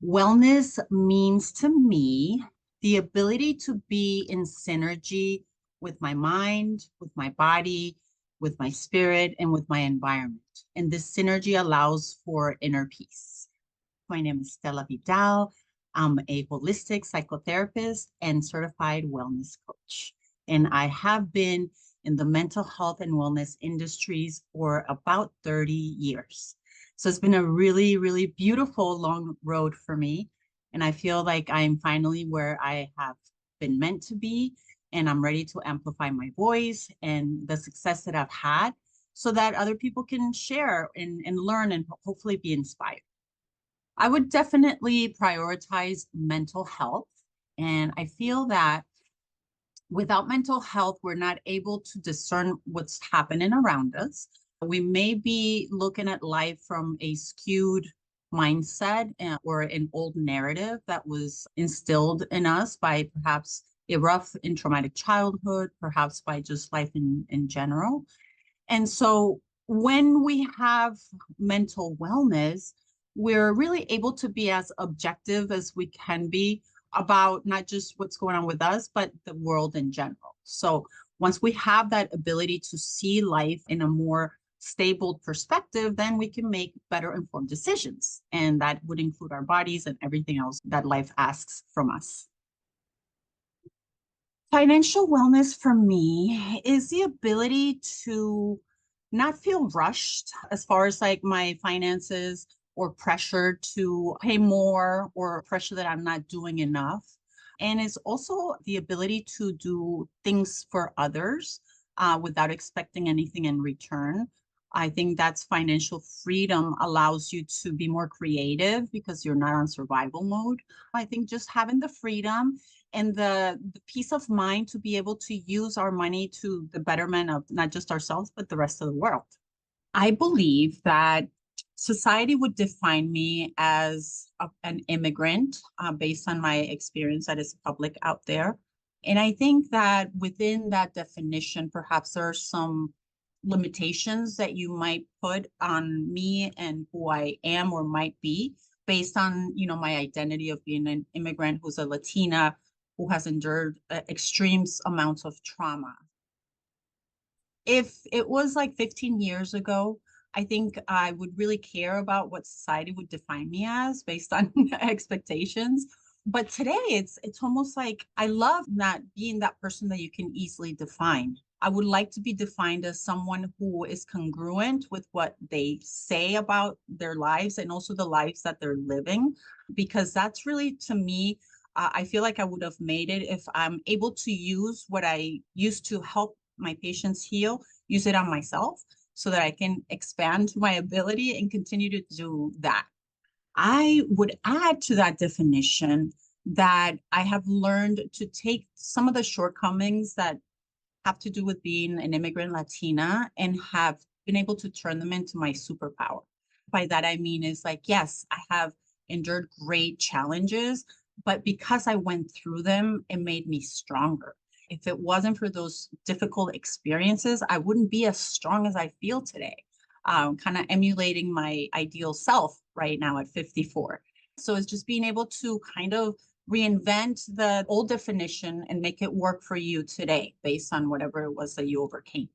Wellness means to me the ability to be in synergy with my mind, with my body, with my spirit, and with my environment. And this synergy allows for inner peace. My name is Stella Vidal. I'm a holistic psychotherapist and certified wellness coach. And I have been in the mental health and wellness industries for about 30 years. So it's been a really, really beautiful long road for me. And I feel like I'm finally where I have been meant to be. And I'm ready to amplify my voice and the success that I've had so that other people can share and learn and hopefully be inspired. I would definitely prioritize mental health. And I feel that without mental health, we're not able to discern what's happening around us. We may be looking at life from a skewed mindset or an old narrative that was instilled in us by perhaps a rough and traumatic childhood, perhaps by just life in general. And so when we have mental wellness, we're really able to be as objective as we can be about not just what's going on with us, but the world in general. So once we have that ability to see life in a more stable perspective, then we can make better informed decisions. And that would include our bodies and everything else that life asks from us. Financial wellness for me is the ability to not feel rushed as far as like my finances or pressure to pay more or pressure that I'm not doing enough. And it's also the ability to do things for others without expecting anything in return. I think that's financial freedom allows you to be more creative because you're not on survival mode. I think just having the freedom and the peace of mind to be able to use our money to the betterment of not just ourselves, but the rest of the world. I believe that society would define me as an immigrant based on my experience as a public out there. And I think that within that definition, perhaps there are some limitations that you might put on me and who I am or might be based on, my identity of being an immigrant who's a Latina who has endured extreme amounts of trauma. If it was like 15 years ago, I think I would really care about what society would define me as based on expectations. But today it's almost like I love not being that person that you can easily define. I would like to be defined as someone who is congruent with what they say about their lives and also the lives that they're living, because that's really, to me, I feel like I would have made it if I'm able to use what I used to help my patients heal, use it on myself so that I can expand my ability and continue to do that. I would add to that definition that I have learned to take some of the shortcomings that have to do with being an immigrant Latina and have been able to turn them into my superpower. By that, I mean, is like, yes, I have endured great challenges, but because I went through them, it made me stronger. If it wasn't for those difficult experiences, I wouldn't be as strong as I feel today. Kind of emulating my ideal self right now at 54. So it's just being able to kind of reinvent the old definition and make it work for you today based on whatever it was that you overcame.